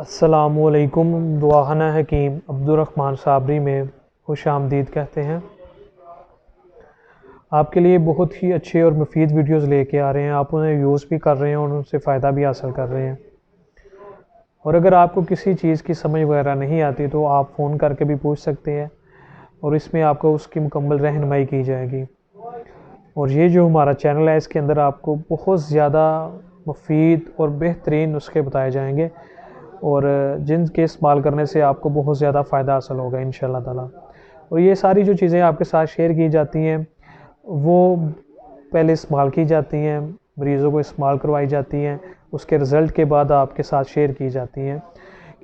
अस्सलामुअलैकुम। दुआखाना हकीम अब्दुर्रहमान साबरी में खुश आमदीद कहते हैं। आपके लिए बहुत ही अच्छे और मुफीद वीडियोस लेके आ रहे हैं। आप उन्हें यूज़ भी कर रहे हैं और उनसे फ़ायदा भी हासिल कर रहे हैं। और अगर आपको किसी चीज़ की समझ वगैरह नहीं आती तो आप फ़ोन करके भी पूछ सकते हैं और इसमें आपको उसकी मुकम्मल रहनुमाई की जाएगी। और ये जो हमारा चैनल है इसके अंदर आपको बहुत ज़्यादा मुफीद और बेहतरीन नुस्खे बताए जाएंगे और जिनके इस्तेमाल करने से आपको बहुत ज़्यादा फ़ायदा हासिल होगा इंशाअल्लाह ताला। और ये सारी जो चीज़ें आपके साथ शेयर की जाती हैं वो पहले इस्तेमाल की जाती हैं, मरीज़ों को इस्तेमाल करवाई जाती हैं, उसके रिज़ल्ट के बाद आपके साथ शेयर की जाती हैं।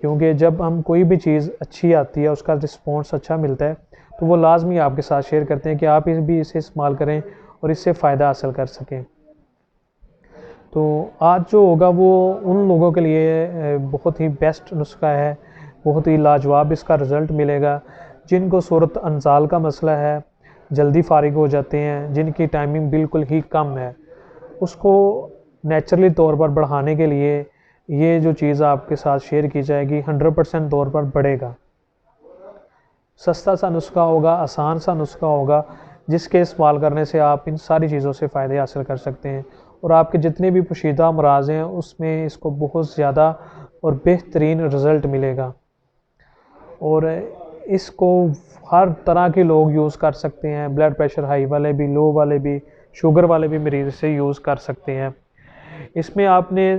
क्योंकि जब हम कोई भी चीज़ अच्छी आती है, उसका रिस्पॉन्स अच्छा मिलता है, तो वो लाजमी आपके साथ शेयर करते हैं कि आप भी इसे इस्तेमाल करें और इससे फ़ायदा हासिल कर सकें। तो आज जो होगा वो उन लोगों के लिए बहुत ही बेस्ट नुस्खा है, बहुत ही लाजवाब इसका रिज़ल्ट मिलेगा जिनको सूरत अंजाल का मसला है, जल्दी फारिग हो जाते हैं, जिनकी टाइमिंग बिल्कुल ही कम है, उसको नेचुरली तौर पर बढ़ाने के लिए ये जो चीज़ आपके साथ शेयर की जाएगी 100% तौर पर बढ़ेगा। सस्ता सा नुस्खा होगा, आसान सा नुस्खा होगा जिसके इस्तेमाल करने से आप इन सारी चीज़ों से फ़ायदे हासिल कर सकते हैं और आपके जितने भी पोशीदा अमराज़ हैं उसमें इसको बहुत ज़्यादा और बेहतरीन रिज़ल्ट मिलेगा। और इसको हर तरह के लोग यूज़ कर सकते हैं, ब्लड प्रेशर हाई वाले भी, लो वाले भी, शुगर वाले भी मरीज़ से यूज़ कर सकते हैं। इसमें आपने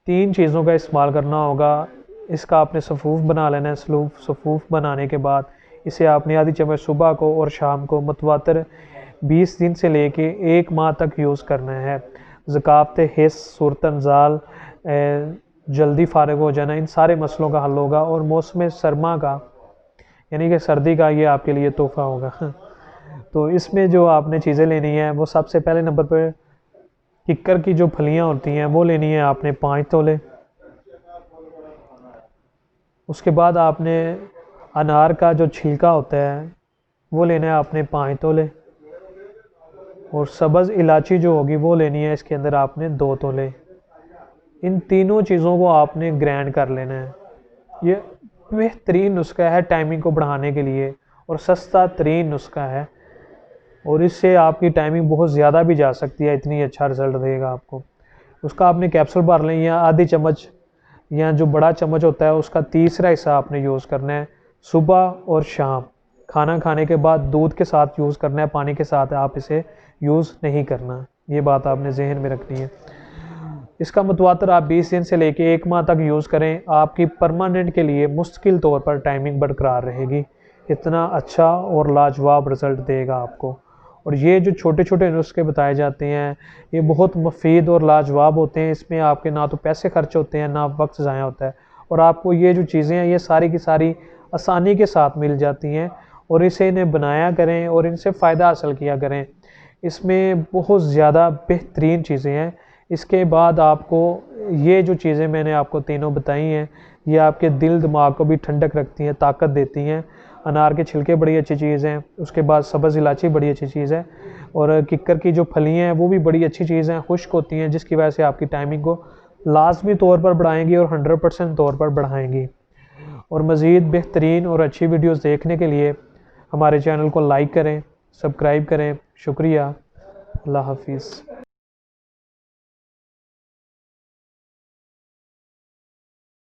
3 चीज़ों का इस्तेमाल करना होगा। इसका आपने सफ़ूफ़ बना लेना है। सफ़ूफ़ बनाने के बाद इसे आपने आधी चम्मच सुबह को और शाम को मुतवातर 20 दिन से लेके 1 माह तक यूज़ करना है। ज़कावत हिस्स, सूरत अंजाल, जल्दी फारिग हो जाना, इन सारे मसलों का हल होगा। और मौसम सरमा का यानी कि सर्दी का ये आपके लिए तोहफ़ा होगा। तो इसमें जो आपने चीज़ें लेनी है वो सबसे पहले नंबर पर किक्कर की जो फलियाँ होती हैं वो लेनी है आपने 5 तोले। उसके बाद आपने अनार का जो छिलका होता है वो लेना है आपने 5 तोले। और सब्ज़ इलायची जो होगी वो लेनी है इसके अंदर आपने 2 तोले। इन तीनों चीज़ों को आपने ग्राइंड कर लेना है। ये बेहतरीन नुस्खा है टाइमिंग को बढ़ाने के लिए और सस्ता तरीन नुस्खा है और इससे आपकी टाइमिंग बहुत ज़्यादा भी जा सकती है, इतनी अच्छा रिज़ल्ट देगा आपको। उसका आपने कैप्सूल भर लें या आधी चम्मच या जो बड़ा चम्मच होता है उसका तीसरा हिस्सा आपने यूज़ करना है सुबह और शाम। खाना खाने के बाद दूध के साथ यूज़ करना है, पानी के साथ आप इसे यूज़ नहीं करना। ये बात आपने जहन में रखनी है। इसका मुतवातर आप 20 दिन से लेके 1 माह तक यूज़ करें, आपकी परमानेंट के लिए मुस्तकिल तौर पर टाइमिंग बरकरार रहेगी। इतना अच्छा और लाजवाब रिज़ल्ट देगा आपको। और ये जो छोटे छोटे नुस्खे बताए जाते हैं ये बहुत मुफीद और लाजवाब होते हैं। इसमें आपके ना तो पैसे खर्च होते हैं, ना वक्त ज़ाया होता है और आपको ये जो चीज़ें हैं ये सारी की सारी आसानी के साथ मिल जाती हैं। और इसे इन्हें बनाया करें और इनसे फ़ायदा हासिल किया करें। इसमें बहुत ज़्यादा बेहतरीन चीज़ें हैं। इसके बाद आपको ये जो चीज़ें मैंने आपको तीनों बताई हैं ये आपके दिल दिमाग को भी ठंडक रखती हैं, ताकत देती हैं। अनार के छिलके बड़ी अच्छी चीज़ हैं। उसके बाद सब्ज़ इलायची बड़ी अच्छी चीज़ है और किक्कर की जो फलियाँ हैं वो भी बड़ी अच्छी चीज़ हैं, खुश्क होती हैं, जिसकी वजह से आपकी टाइमिंग को लाजमी तौर पर बढ़ाएंगी और 100% तौर पर बढ़ाएंगी। और मज़ीद बेहतरीन और अच्छी वीडियोज़ देखने के लिए हमारे चैनल को लाइक करें, सब्सक्राइब करें। शुक्रिया। अल्लाह हाफिज़।